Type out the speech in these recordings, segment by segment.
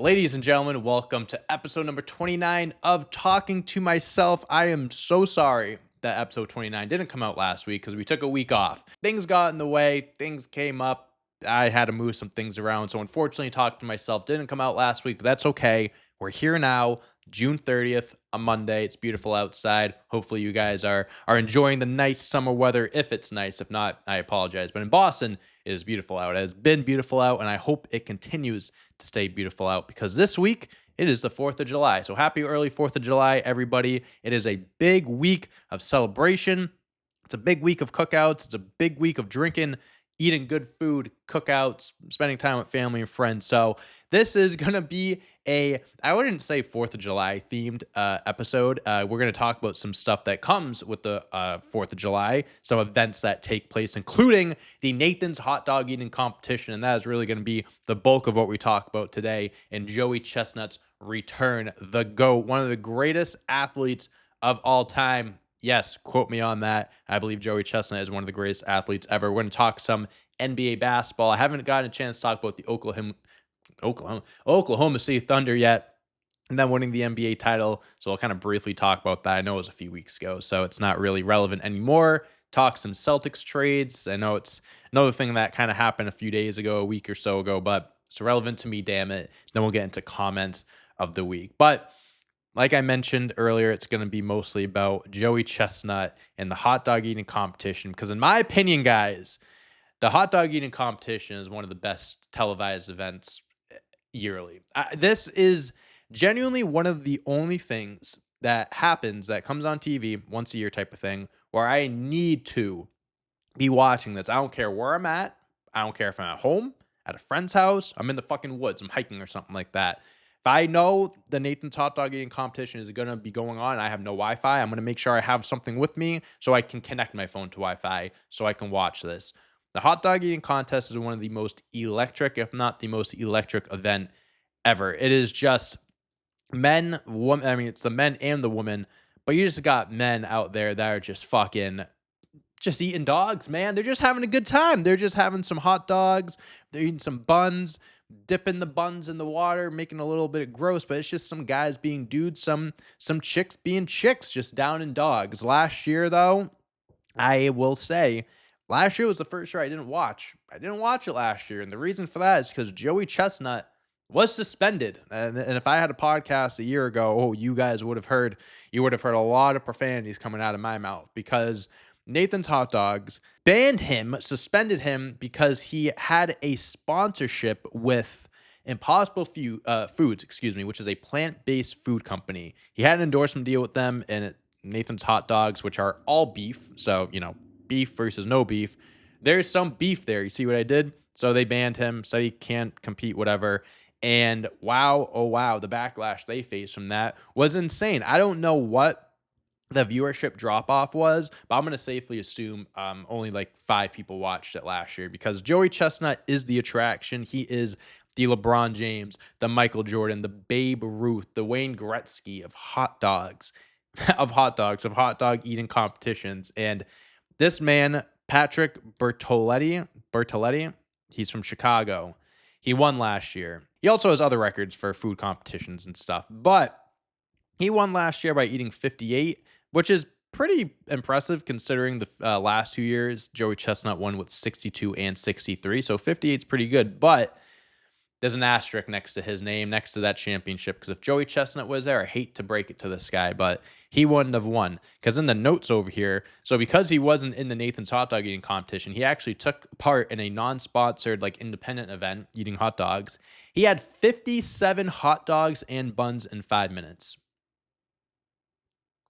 Ladies and gentlemen, welcome to episode number 29 of Talking to Myself. I am so sorry that episode 29 didn't come out last week because we took a week off. Things got in the way, things came up. I had to move some things around. So unfortunately, Talking to Myself didn't come out last week, but that's okay. We're here now, June 30th, a Monday. It's beautiful outside. Hopefully you guys are enjoying the nice summer weather if it's nice. If not, I apologize. But in Boston, it is beautiful out. It has been beautiful out, and I hope it continues to stay beautiful out because this week it is the 4th of July. So happy early 4th of July, everybody. It is a big week of celebration. It's a big week of cookouts. It's a big week of drinking, eating good food, cookouts, spending time with family and friends. So this is going to be I wouldn't say 4th of July themed episode. We're going to talk about some stuff that comes with the 4th of July, some events that take place, including the Nathan's hot dog eating competition. And that is really going to be the bulk of what we talk about today. And Joey Chestnut's return, the GOAT, one of the greatest athletes of all time. Yes, quote me on that. I believe Joey Chestnut is one of the greatest athletes ever. We're going to talk some NBA basketball. I haven't gotten a chance to talk about the Oklahoma City Thunder yet, and then winning the NBA title. So I'll kind of briefly talk about that. I know it was a few weeks ago, so it's not really relevant anymore. Talk some Celtics trades. I know it's another thing that kind of happened a few days ago, a week or so ago, but it's relevant to me, damn it. Then we'll get into comments of the week. But like I mentioned earlier, it's going to be mostly about Joey Chestnut and the hot dog eating competition. Because in my opinion, guys, the hot dog eating competition is one of the best televised events yearly. This is genuinely one of the only things that happens that comes on TV once a year type of thing where I need to be watching this. I don't care where I'm at. I don't care if I'm at home, at a friend's house, I'm in the fucking woods, I'm hiking or something like that. If I know the Nathan's hot dog eating competition is going to be going on and I have no Wi-Fi, I'm going to make sure I have something with me so I can connect my phone to Wi-Fi so I can watch this. The hot dog eating contest is one of the most electric, if not the most electric event ever. It is just men, women. I mean, it's the men and the women, but you just got men out there that are just just eating dogs, man. They're just having a good time. They're just having some hot dogs. They're eating some buns, dipping the buns in the water, making a little bit of gross, but it's just some guys being dudes, some chicks being chicks, just down in dogs. Last year, though, I will say, last year was the first year I didn't watch. I didn't watch it last year, and the reason for that is because Joey Chestnut was suspended. And if I had a podcast a year ago, you guys would have heard a lot of profanities coming out of my mouth because Nathan's Hot Dogs suspended him because he had a sponsorship with Impossible Foods, which is a plant-based food company. He had an endorsement deal with them, and Nathan's Hot Dogs, which are all beef, so, beef versus no beef. There's some beef there. You see what I did? So they banned him, said he can't compete, whatever. And wow, oh wow, the backlash they faced from that was insane. I don't know what the viewership drop-off was, but I'm going to safely assume only like 5 people watched it last year because Joey Chestnut is the attraction. He is the LeBron James, the Michael Jordan, the Babe Ruth, the Wayne Gretzky of hot dogs, of hot dog eating competitions. And this man, Patrick Bertoletti, he's from Chicago. He won last year. He also has other records for food competitions and stuff, but he won last year by eating 58, which is pretty impressive considering the last 2 years, Joey Chestnut won with 62 and 63. So 58 is pretty good, but there's an asterisk next to his name, next to that championship, because if Joey Chestnut was there, I hate to break it to this guy, but he wouldn't have won. Because in the notes over here, so because he wasn't in the Nathan's hot dog eating competition, he actually took part in a non-sponsored, like independent event, eating hot dogs. He had 57 hot dogs and buns in 5 minutes.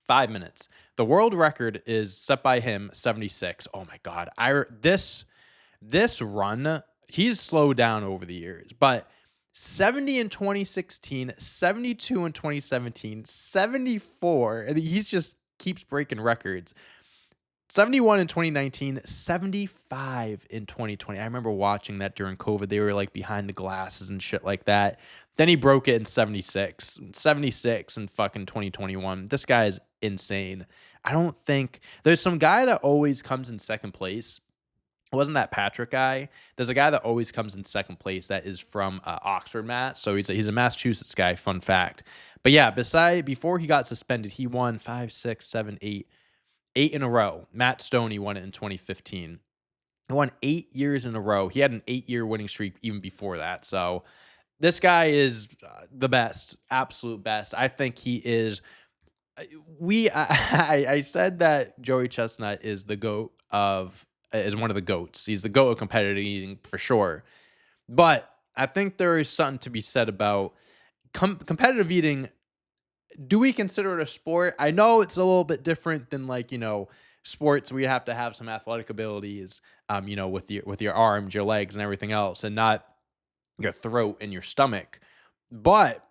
5 minutes. The world record is set by him, 76. Oh my God. This run, he's slowed down over the years, but 70 in 2016, 72 in 2017, 74. And he's just keeps breaking records. 71 in 2019, 75 in 2020. I remember watching that during COVID. They were like behind the glasses and shit like that. Then he broke it in 76 in fucking 2021. This guy is insane. I don't think there's some guy that always comes in second place It wasn't that Patrick guy. There's a guy that always comes in second place that is from Oxford, Matt. So he's a Massachusetts guy. Fun fact. But yeah, before he got suspended, he won 8 in a row. Matt Stoney won it in 2015. He won 8 years in a row. He had an 8-year winning streak even before that. So this guy is the best, absolute best. I think he is. I said that Joey Chestnut is the goat of is one of the goats. He's the goat of competitive eating for sure. But I think there is something to be said about competitive eating. Do we consider it a sport? I know it's a little bit different than like, sports where you have to have some athletic abilities, with your arms, your legs, and everything else, and not your throat and your stomach. But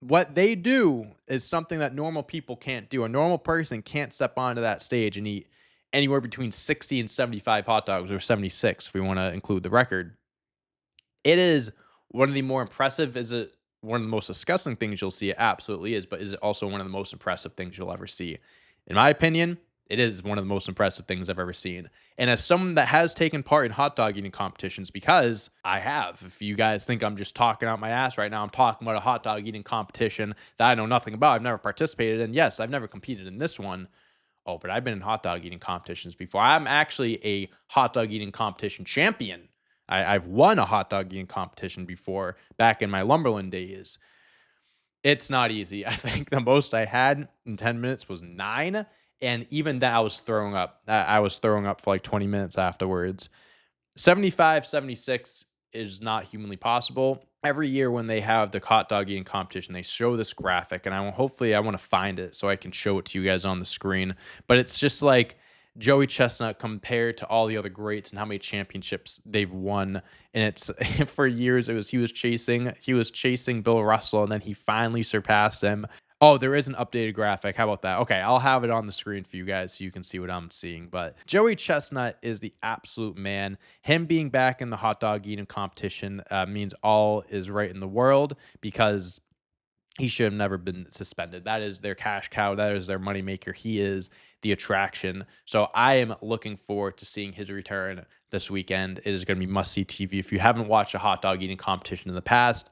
what they do is something that normal people can't do. A normal person can't step onto that stage and eat anywhere between 60 and 75 hot dogs, or 76 if we want to include the record. It is one of the more impressive. Is it one of the most disgusting things you'll see? It absolutely is. But is it also one of the most impressive things you'll ever see? In my opinion, it is one of the most impressive things I've ever seen. And as someone that has taken part in hot dog eating competitions, because I have, if you guys think I'm just talking out my ass right now, I'm talking about a hot dog eating competition that I know nothing about. I've never participated in. Yes, I've never competed in this one. Oh, but I've been in hot dog eating competitions before. I'm actually a hot dog eating competition champion. I've won a hot dog eating competition before back in my Lumberland days. It's not easy. I think the most I had in 10 minutes was 9. And even that, I was throwing up. I was throwing up for like 20 minutes afterwards. 75, 76 is not humanly possible. Every year when they have the hot dog eating competition, they show this graphic, and hopefully I want to find it so I can show it to you guys on the screen. But it's just like Joey Chestnut compared to all the other greats and how many championships they've won. And it's for years he was chasing Bill Russell, and then he finally surpassed him. Oh, there is an updated graphic. How about that? Okay, I'll have it on the screen for you guys so you can see what I'm seeing. But Joey Chestnut is the absolute man. Him being back in the hot dog eating competition means all is right in the world, because he should have never been suspended. That is their cash cow. That is their moneymaker. He is the attraction. So I am looking forward to seeing his return this weekend. It is going to be must see TV. If you haven't watched a hot dog eating competition in the past,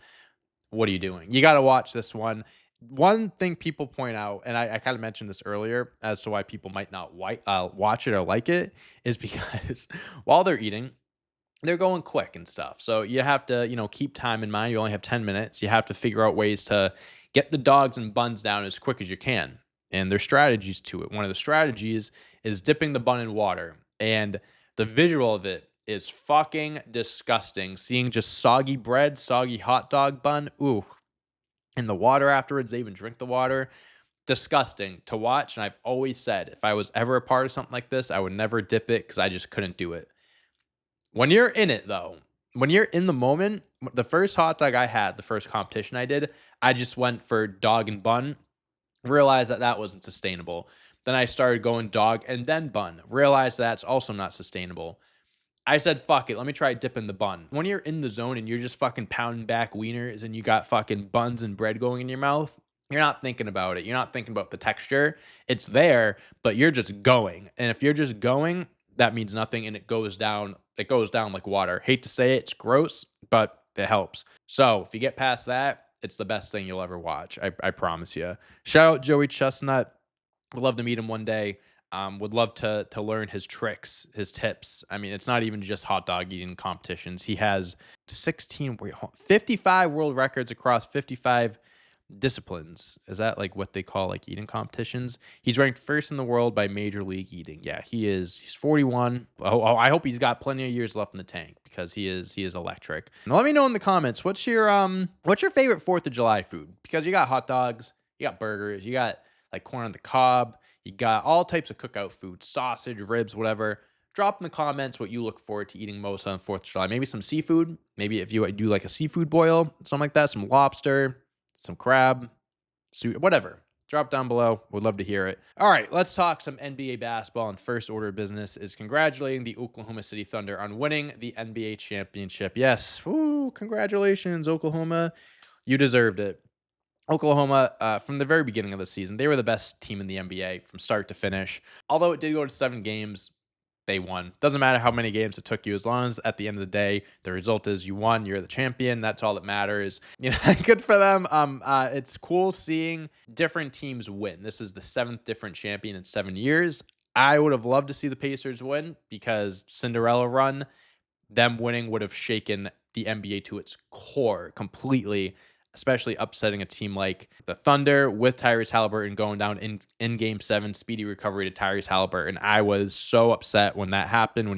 what are you doing? You got to watch this one. One thing people point out, and I kind of mentioned this earlier as to why people might not watch it or like it, is because while they're eating, they're going quick and stuff. So you have to, keep time in mind. You only have 10 minutes. You have to figure out ways to get the dogs and buns down as quick as you can. And there's strategies to it. One of the strategies is dipping the bun in water. And the visual of it is fucking disgusting. Seeing just soggy bread, soggy hot dog bun. Ooh. In the water afterwards, they even drink the water. Disgusting to watch. And I've always said if I was ever a part of something like this, I would never dip it because I just couldn't do it. When you're in it, though, when you're in the moment, the first hot dog I had, the first competition I did, I just went for dog and bun, realized that that wasn't sustainable. Then I started going dog and then bun, realized that's also not sustainable. I said, fuck it, let me try dipping the bun. When you're in the zone and you're just fucking pounding back wieners and you got fucking buns and bread going in your mouth, you're not thinking about it. You're not thinking about the texture. It's there, but you're just going. And if you're just going, that means nothing, and it goes down. It goes down like water. Hate to say it, it's gross, but it helps. So if you get past that, it's the best thing you'll ever watch. I promise you. Shout out Joey Chestnut. Would love to meet him one day. Would love to learn his tricks, his tips. I mean, it's not even just hot dog eating competitions. He has 55 world records across 55 disciplines. Is that like what they call like eating competitions? He's ranked first in the world by Major League Eating. Yeah, he is. He's 41. I hope he's got plenty of years left in the tank, because he is electric. Now let me know in the comments, what's your favorite 4th of July food? Because you got hot dogs, you got burgers, you got like corn on the cob, you got all types of cookout food, sausage, ribs, whatever. Drop in the comments what you look forward to eating most on 4th of July. Maybe some seafood. Maybe if you do like a seafood boil, something like that, some lobster, some crab, whatever. Drop down below. Would love to hear it. All right, let's talk some NBA basketball. And first order of business is congratulating the Oklahoma City Thunder on winning the NBA championship. Yes, woo, congratulations, Oklahoma. You deserved it. Oklahoma, from the very beginning of the season, they were the best team in the NBA from start to finish. Although it did go to 7 games, they won. Doesn't matter how many games it took you, as long as at the end of the day, the result is you won, you're the champion. That's all that matters. Good for them. It's cool seeing different teams win. This is the seventh different champion in 7 years. I would have loved to see the Pacers win because Cinderella run, them winning would have shaken the NBA to its core completely, especially upsetting a team like the Thunder with Tyrese Halliburton going down in game seven, speedy recovery to Tyrese Halliburton. I was so upset when that happened, when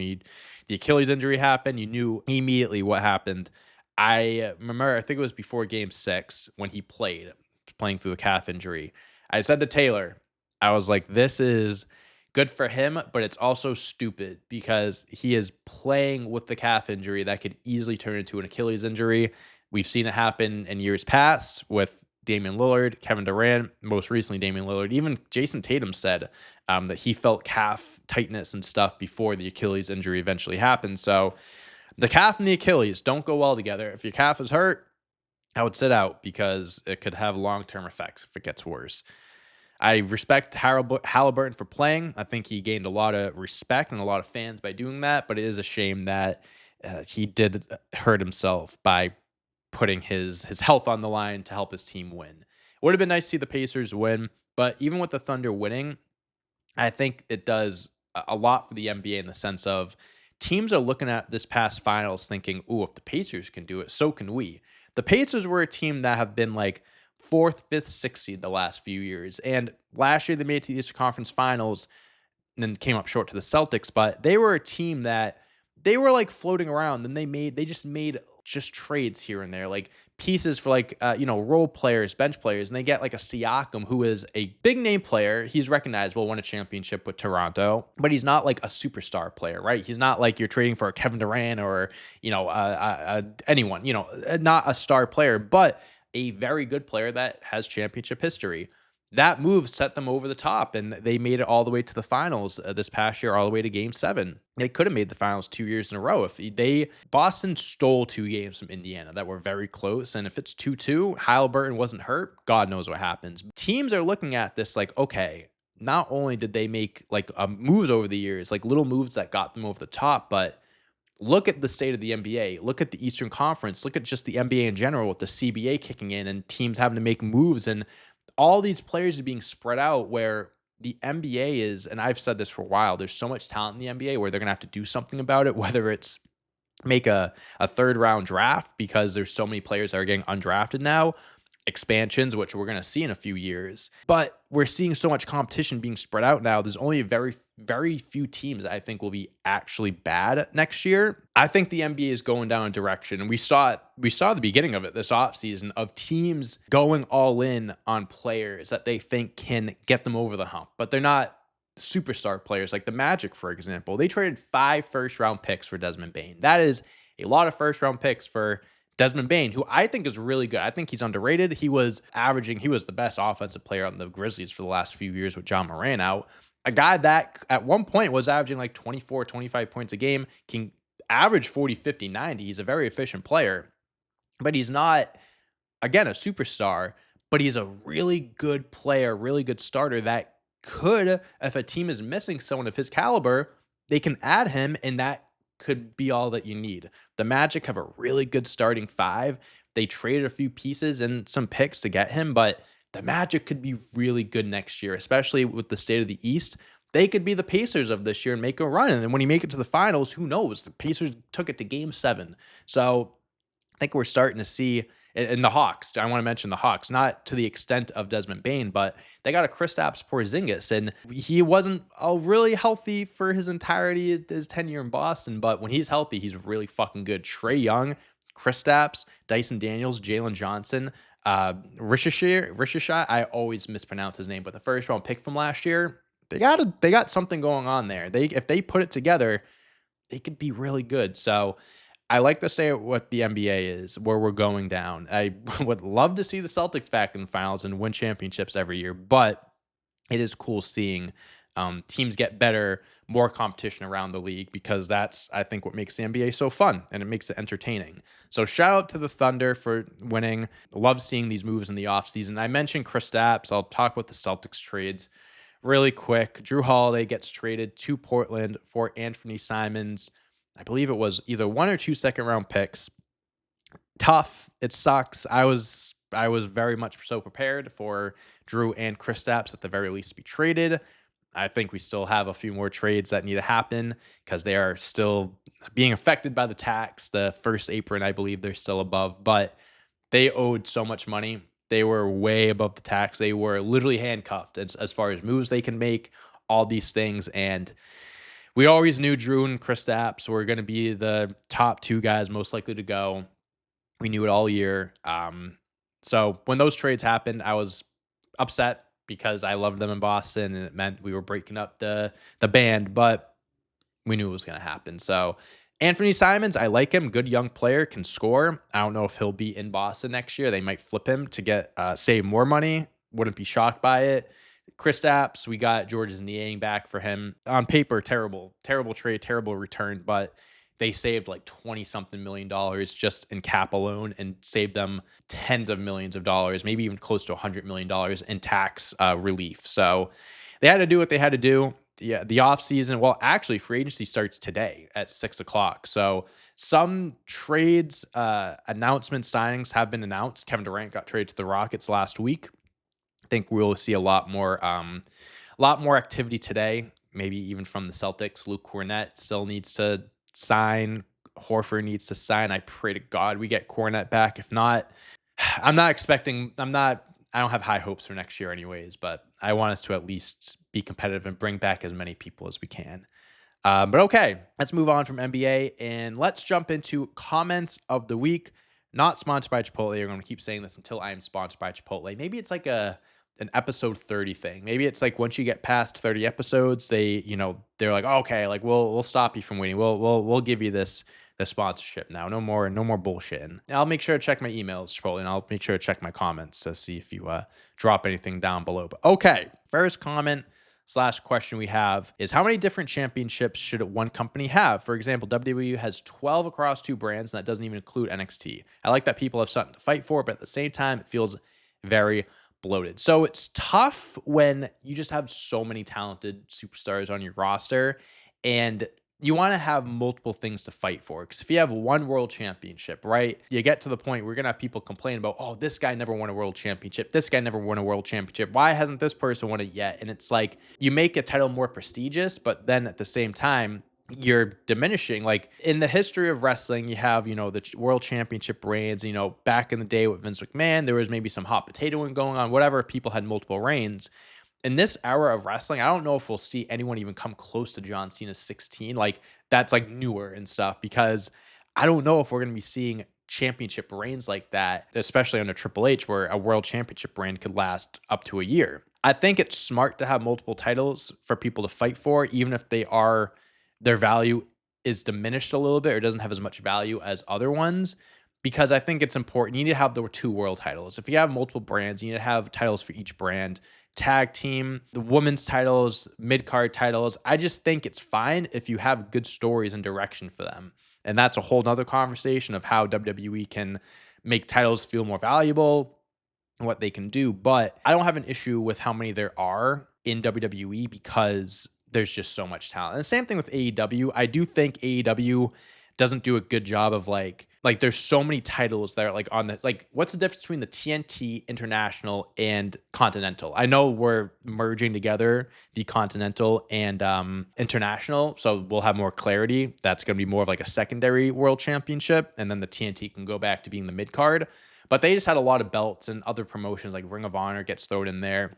the Achilles injury happened. You knew immediately what happened. I remember, I think it was before game six when he playing through the calf injury. I said to Taylor, I was like, this is good for him, but it's also stupid because he is playing with the calf injury that could easily turn into an Achilles injury. We've seen it happen in years past with Damian Lillard, Kevin Durant, most recently Damian Lillard. Even Jason Tatum said that he felt calf tightness and stuff before the Achilles injury eventually happened. So the calf and the Achilles don't go well together. If your calf is hurt, I would sit out because it could have long-term effects if it gets worse. I respect Halliburton for playing. I think he gained a lot of respect and a lot of fans by doing that, but it is a shame that he did hurt himself by putting his health on the line to help his team win. It would have been nice to see the Pacers win, but even with the Thunder winning, I think it does a lot for the NBA in the sense of teams are looking at this past finals thinking, "Ooh, if the Pacers can do it, so can we." The Pacers were a team that have been like fourth, fifth, sixth seed the last few years, and last year they made it to the Eastern Conference Finals and then came up short to the Celtics. But they were a team that they were like floating around. Then they just made just trades here and there, like pieces for like role players, bench players, and they get like a Siakam who is a big name player. He's recognizable, won a championship with Toronto, but he's not like a superstar player, right? He's not like you're trading for a Kevin Durant or anyone, not a star player, but a very good player that has championship history. That move set them over the top, and they made it all the way to the finals this past year, all the way to Game 7. They could have made the finals 2 years in a row if Boston stole 2 games from Indiana that were very close, and if it's 2-2, Halliburton wasn't hurt, God knows what happens. Teams are looking at this like, okay, not only did they make like moves over the years, like little moves that got them over the top, but look at the state of the NBA. Look at the Eastern Conference. Look at just the NBA in general with the CBA kicking in and teams having to make moves, and all these players are being spread out where the NBA is, and I've said this for a while, there's so much talent in the NBA where they're going to have to do something about it, whether it's make a third round draft because there's so many players that are getting undrafted now, expansions, which we're going to see in a few years. But we're seeing so much competition being spread out now. There's only a very, very few teams that I think will be actually bad next year. I think the NBA is going down a direction, and we saw the beginning of it this offseason of teams going all in on players that they think can get them over the hump, but they're not superstar players like the Magic, for example. They traded 5 first-round picks for Desmond Bane. That is a lot of first-round picks for Desmond Bane, who I think is really good. I think he's underrated. He was the best offensive player on the Grizzlies for the last few years with John Moran out. A guy that at one point was averaging like 24, 25 points a game, can average 40, 50, 90. He's a very efficient player, but he's not, again, a superstar, but he's a really good player, really good starter that could, if a team is missing someone of his caliber, they can add him, and that could be all that you need. The Magic have a really good starting 5. They traded a few pieces and some picks to get him, but the Magic could be really good next year, especially with the state of the East. They could be the Pacers of this year and make a run. And then when you make it to the finals, who knows? The Pacers took it to Game 7. So I think we're starting to see, and the Hawks, I want to mention the Hawks, not to the extent of Desmond Bane, but they got a Kristaps Porzingis, and he wasn't really healthy for his entirety, his tenure in Boston, but when he's healthy, he's really fucking good. Trae Young, Kristaps, Dyson Daniels, Jalen Johnson, Rishishai, I always mispronounce his name, but the first round pick from last year, they got something going on there. If they put it together, they could be really good. So I like to say what the NBA is, where we're going down. I would love to see the Celtics back in the finals and win championships every year, but it is cool seeing teams get better, more competition around the league, because that's, I think, what makes the NBA so fun, and it makes it entertaining. So shout out to the Thunder for winning. Love seeing these moves in the offseason. I mentioned Kristaps. I'll talk about the Celtics trades really quick. Drew Holiday gets traded to Portland for Anthony Simons. I believe it was either 1 or 2 second round picks. Tough. It sucks. I was very much so prepared for Drew and Kristaps at the very least to be traded. I think we still have a few more trades that need to happen because they are still being affected by the tax. The first apron, I believe they're still above, but they owed so much money. They were way above the tax. They were literally handcuffed as far as moves they can make, all these things. And we always knew Drew and Kristaps were going to be the top two guys most likely to go. We knew it all year. So when those trades happened, I was upset because I loved them in Boston and it meant we were breaking up the band, but we knew it was going to happen. So Anthony Simons, I like him. Good young player, can score. I don't know if he'll be in Boston next year. They might flip him to get save more money. Wouldn't be shocked by it. Kristaps, we got Georges Niang back for him. On paper, terrible trade, terrible return, but they saved like 20 something $1 million just in cap alone and saved them tens of millions of dollars, maybe even close to $100 million in tax relief. So they had to do what they had to do. Yeah, the offseason, well, actually, free agency starts today at 6 o'clock. So some trades, announcements, signings have been announced. Kevin Durant got traded to the Rockets last week. I think we'll see a lot more activity today, maybe even from the Celtics. Luke Cornett still needs to sign. Horford needs to sign. I pray to God we get Cornett back. If not, I don't have high hopes for next year anyways, but I want us to at least be competitive and bring back as many people as we can. But okay, let's move on from NBA and let's jump into comments of the week. Not sponsored by Chipotle. I'm going to keep saying this until I am sponsored by Chipotle. Maybe it's like an episode 30 thing. Maybe it's like once you get past 30 episodes, they're like, oh, okay, like we'll stop you from waiting. We'll give you this sponsorship now. No more bullshitting. I'll make sure to check my emails, Chipotle, and I'll make sure to check my comments to see if you drop anything down below. But okay, first comment / question we have is how many different championships should one company have? For example, WWE has 12 across 2 brands, and that doesn't even include NXT. I like that people have something to fight for, but at the same time, it feels very bloated. So it's tough when you just have so many talented superstars on your roster and you want to have multiple things to fight for. Because if you have one world championship, right, you get to the point where you're going to have people complain about, oh, this guy never won a world championship. This guy never won a world championship. Why hasn't this person won it yet? And it's like you make a title more prestigious, but then at the same time, you're diminishing. Like in the history of wrestling, you have, the world championship reigns, back in the day with Vince McMahon, there was maybe some hot potatoing going on, whatever. People had multiple reigns. In this era of wrestling, I don't know if we'll see anyone even come close to John Cena's 16. Like that's like newer and stuff because I don't know if we're going to be seeing championship reigns like that, especially under Triple H, where a world championship reign could last up to a year. I think it's smart to have multiple titles for people to fight for, even if their value is diminished a little bit or doesn't have as much value as other ones, because I think it's important. You need to have the 2 world titles. If you have multiple brands, you need to have titles for each brand. Tag team, the women's titles, mid-card titles. I just think it's fine if you have good stories and direction for them. And that's a whole nother conversation of how WWE can make titles feel more valuable and what they can do. But I don't have an issue with how many there are in WWE because there's just so much talent. And the same thing with AEW. I do think AEW doesn't do a good job of like there's so many titles that are like on the, like, what's the difference between the TNT International and Continental? I know we're merging together the Continental and International, so we'll have more clarity. That's going to be more of like a secondary world championship, and then the TNT can go back to being the mid card. But they just had a lot of belts and other promotions like Ring of Honor gets thrown in there.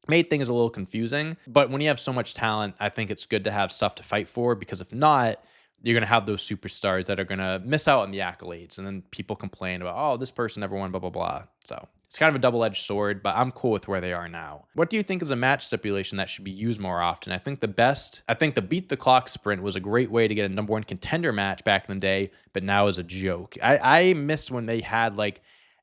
Made things a little confusing, but when you have so much talent, I think it's good to have stuff to fight for, because if not, you're going to have those superstars that are going to miss out on the accolades, and then people complain about, oh, this person never won, blah, blah, blah. So it's kind of a double-edged sword, but I'm cool with where they are now. What do you think is a match stipulation that should be used more often? I think the beat the clock sprint was a great way to get a number 1 contender match back in the day, but now is a joke. I missed when they had like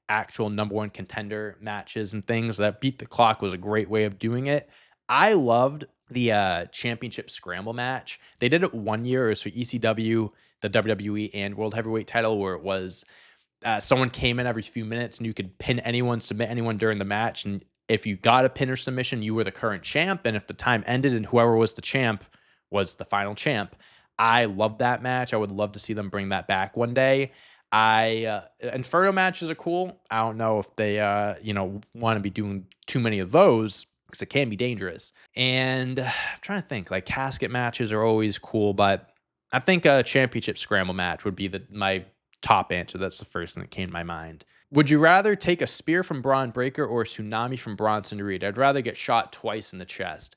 actual number 1 contender matches and things. That beat the clock was a great way of doing it. I loved the championship scramble match. They did it one year. It was for ECW, the WWE, and World Heavyweight title, where it was someone came in every few minutes and you could pin anyone, submit anyone during the match, and If you got a pin or submission, you were the current champ, and if the time ended and whoever was the champ was the final champ. I love that match. I would love to see them bring that back one day. Inferno matches are cool. I don't know if they want to be doing too many of those because it can be dangerous. And I'm trying to think, like casket matches are always cool, but I think a championship scramble match would be my top answer. That's the first thing that came to my mind. Would you rather take a spear from Braun Breaker or a tsunami from Bronson Reed? I'd rather get shot twice in the chest.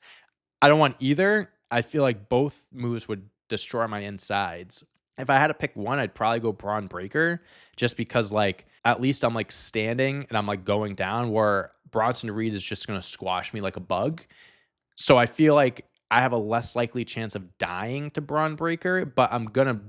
I don't want either. I feel like both moves would destroy my insides. If I had to pick one, I'd probably go Braun Breaker just because like at least I'm like standing and I'm like going down where Bronson Reed is just going to squash me like a bug. So I feel like I have a less likely chance of dying to Braun Breaker, but I'm gonna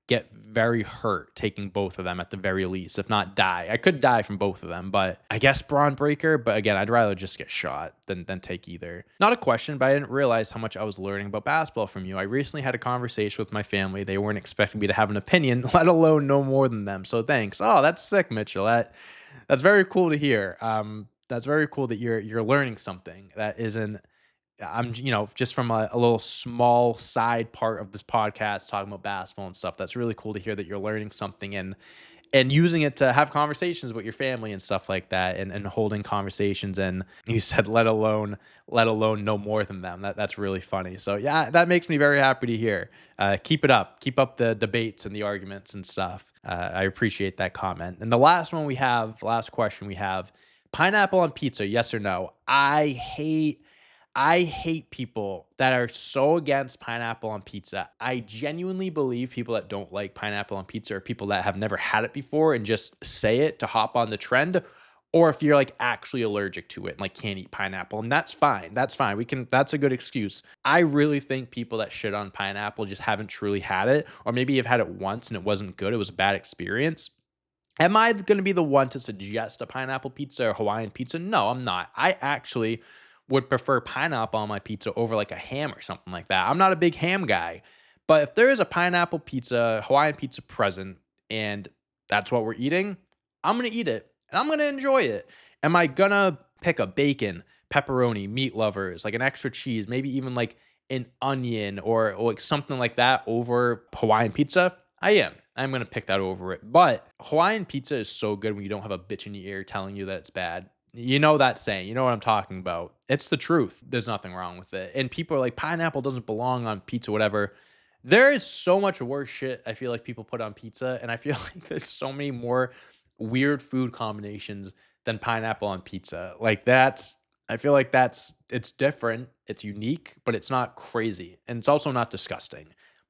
get very hurt taking both of them at the very least, if not die. I could die from both of them, but I guess Braun Breaker. But again, I'd rather just get shot than take either. Not a question, but I didn't realize how much I was learning about basketball from you. I recently had a conversation with my family. They weren't expecting me to have an opinion, let alone know more than them. So thanks. Oh, that's sick, Mitchell. That's very cool to hear. That's very cool that you're learning something that isn't. I'm, just from a little small side part of this podcast talking about basketball and stuff. That's really cool to hear that you're learning something and using it to have conversations with your family and stuff like that, and holding conversations. And you said, let alone know more than them. That's really funny. So yeah, that makes me very happy to hear. Keep it up. Keep up the debates and the arguments and stuff. I appreciate that comment. And the last question we have, pineapple on pizza, yes or no? I hate people that are so against pineapple on pizza. I genuinely believe people that don't like pineapple on pizza are people that have never had it before and just say it to hop on the trend. Or if you're like actually allergic to it and like can't eat pineapple, and that's fine. That's fine. That's a good excuse. I really think people that shit on pineapple just haven't truly had it, or maybe have had it once and it wasn't good. It was a bad experience. Am I going to be the one to suggest a pineapple pizza or Hawaiian pizza? No, I'm not. I actually would prefer pineapple on my pizza over like a ham or something like that. I'm not a big ham guy, but if there is a pineapple pizza, Hawaiian pizza present, and that's what we're eating, I'm going to eat it and I'm going to enjoy it. Am I going to pick a bacon, pepperoni, meat lovers, like an extra cheese, maybe even like an onion or like something like that over Hawaiian pizza? I am. I'm going to pick that over it. But Hawaiian pizza is so good when you don't have a bitch in your ear telling you that it's bad. You know that saying. You know what I'm talking about. It's the truth. There's nothing wrong with it. And people are like, pineapple doesn't belong on pizza, whatever. There is so much worse shit I feel like people put on pizza. And I feel like there's so many more weird food combinations than pineapple on pizza. I feel like it's different. It's unique, but it's not crazy. And it's also not disgusting.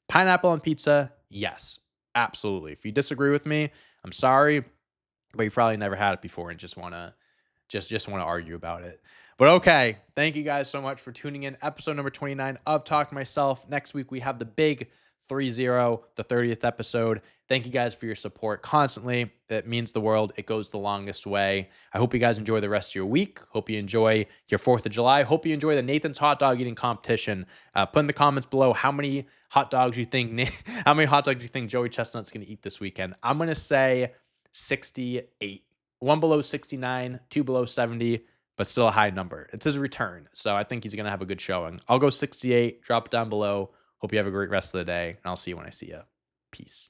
Pineapple on pizza, yes, absolutely. If you disagree with me, I'm sorry, but you probably never had it before and just want to argue about it. But okay, thank you guys so much for tuning in. Episode number 29 of Talk to Myself. Next week we have the big 30, the 30th episode. Thank you guys for your support constantly. It means the world. It goes the longest way. I hope you guys enjoy the rest of your week. Hope you enjoy your 4th of July. Hope you enjoy the Nathan's hot dog eating competition. Put in the comments below how many hot dogs you think Joey Chestnut's going to eat this weekend. I'm going to say 68. One below 69, two below 70, but still a high number. It's his return, so I think he's going to have a good showing. I'll go 68, drop it down below. Hope you have a great rest of the day, and I'll see you when I see you. Peace.